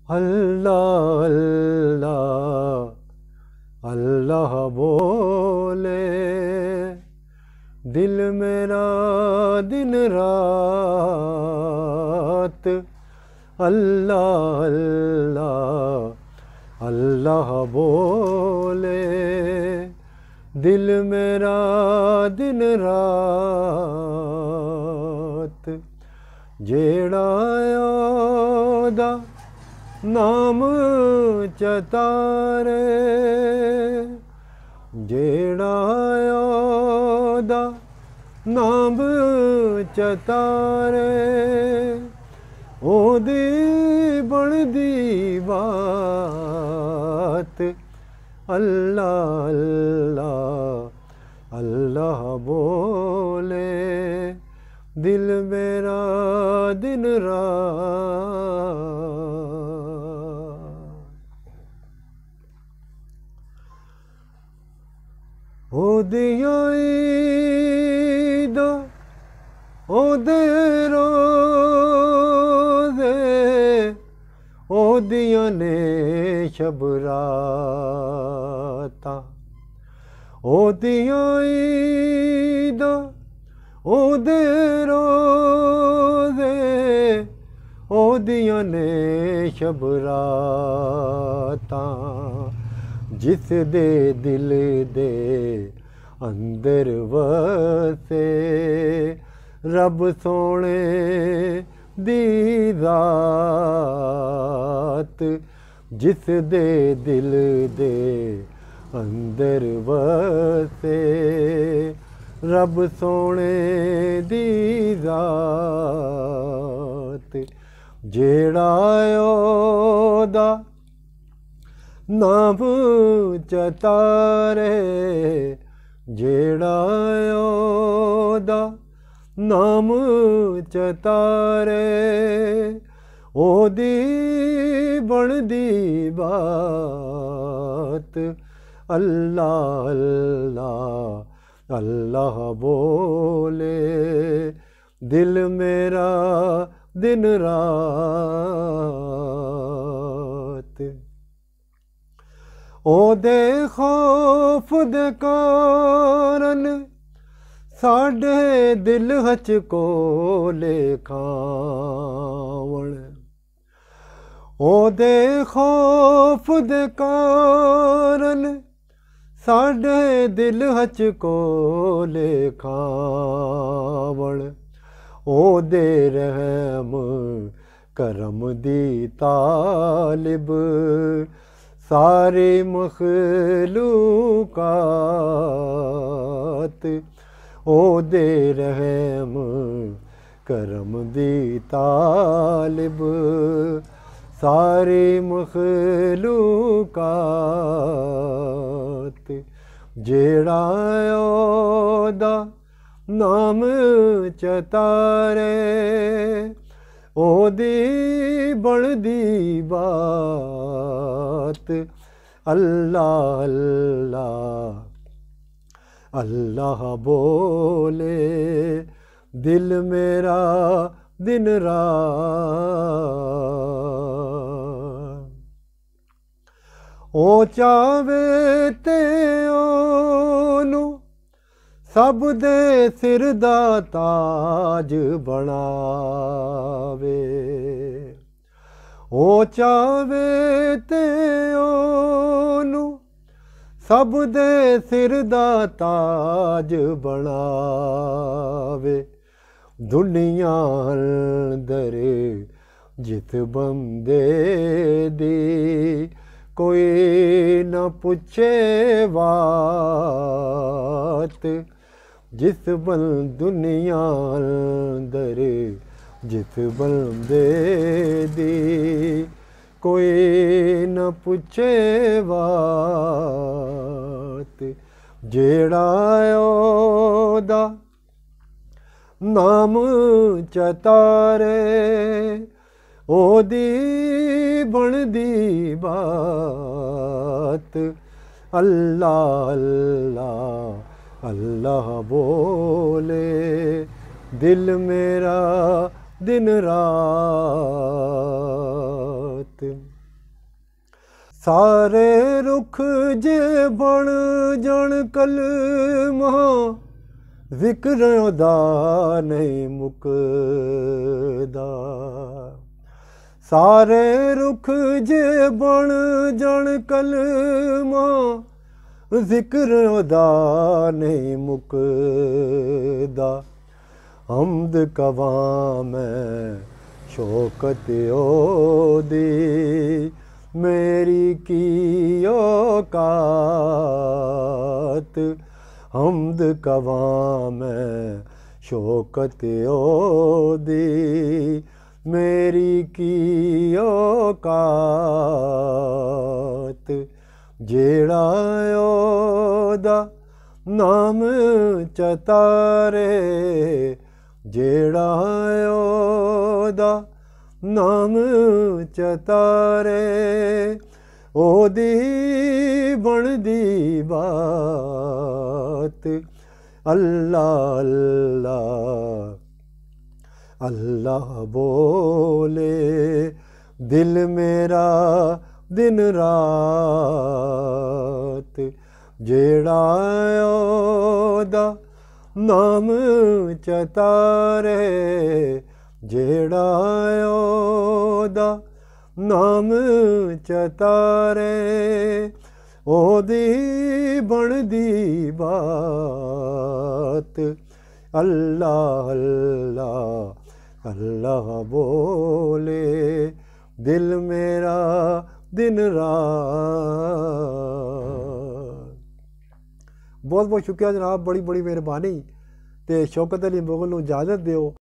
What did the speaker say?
अल्लाह अल्लाह अल्लाह बोले दिल मेरा दिन रात। अल्लाह अल्लाह अल्लाह बोले दिल मेरा दिन रात। जेड़ा ओदा नाम चतारे, जेड़ा ओदा नाम चतारे, ओदी बनदी बात। अल्लाह अल्लाह अल्लाह बोले दिल मेरा दिन रात। ओदियां ईदां ओदे रोज़े, ओदियां ने शब रातां। ओदियां ईदां ओदे रोज़े, ओदियां ने शब रातां। जिस दे दिल दे अंदर वसे रब सोने दी ज़ात। जिस दे दिल दे अंदर वसे रब सोने दी ज़ात। जेड़ा ओदा नाम चतारे, जेड़ा ओदा नाम चतारे, ओदी बनदी बात। अल्लाह अल्लाह अल्लाह बोले दिल मेरा दिन रात। ओदे खौफ दे कारण साडे दिल हचकोले खावण। ओदे खौफ दे कारण साडे दिल हचकोले खावण। ओदे रहम करम दी तालिब सारी मखलूकात। ओदे रहम करम दी तालिब सारी मखलूकात। जेड़ा ओदा नाम चतारे, ओदी बनदी बात। अल्लाह अल्लाह अल्लाह बोले दिल मेरा दिन रात। ओ चावे ते ओनू सब दे सिर दा ताज बनावे। ओ चावे ते ओनू सब दे सिर दा ताज बनावे। दुनिया अंदर जित बंदे दी कोई न पुछे बात। जिस बल दुनिया अंदर जिस बंदे दी कोई न पुछे बात। जेड़ा ओदा नाम चतारे, ओदी बनदी बात। अल्लाह अल्लाह अल्लाह बोले दिल मेरा दिन रात। ਸਾਰੇ ਰੁੱਖ ਜੇ ਬਣ ਜਾਣ ਕਲਮਾਂ ਜ਼ਿਕਰ ਦਾ ਨਹੀਂ ਮੁੱਕਦਾ। ਸਾਰੇ ਰੁੱਖ ਜੇ ਬਣ ਜਾਣ ਕਲਮਾਂ ਜ਼ਿਕਰ ਦਾ ਨਹੀਂ ਮੁੱਕਦਾ। ਹਮਦ ਕਵਾਂ ਮੈਂ ਸ਼ੌਕਤ ਉਹਦੀ ਮੇਰੀ ਕੀ ਔਕਾਤ। ਹਮਦ ਕਵਾਂ ਮੈਂ ਸ਼ੌਕਤ ਉਹਦੀ ਮੇਰੀ ਕੀ ਔਕਾਤ। ਜਿਹੜਾ ਉਹਦਾ ਨਾਮ ਚਤਾਰੇ, ਜਿਹੜਾ ਉਹਦਾ ਨਾਮ ਚਤਾਰੇ, ਉਹਦੀ ਬਣਦੀ ਬਾਤ। ਅੱਲਾ ਅੱਲਾ ਅੱਲਾ ਬੋਲੇ ਦਿਲ ਮੇਰਾ ਦਿਨ ਰਾਤ। ਜਿਹੜਾ ਉਹਦਾ ਨਾਮ ਚਤਾਰੇ, ਜਿਹੜਾ ਉਹਦਾ ਨਾਮ ਚਤਾਰੇ, ਉਹਦੀ ਬਣਦੀ ਬਾਤ। ਅੱਲਾ ਅੱਲਾ ਅੱਲਾ ਬੋਲੇ ਦਿਲ ਮੇਰਾ ਦਿਨ ਰਾਤ। ਬਹੁਤ ਬਹੁਤ ਸ਼ੁਕਰੀਆ ਜਨਾਬ, ਬੜੀ ਬੜੀ ਮਿਹਰਬਾਨੀ। ਤੇ ਸ਼ੌਕਤ ਅਲੀ ਮੁਗਲ ਨੂੰ ਇਜਾਜ਼ਤ ਦਿਓ।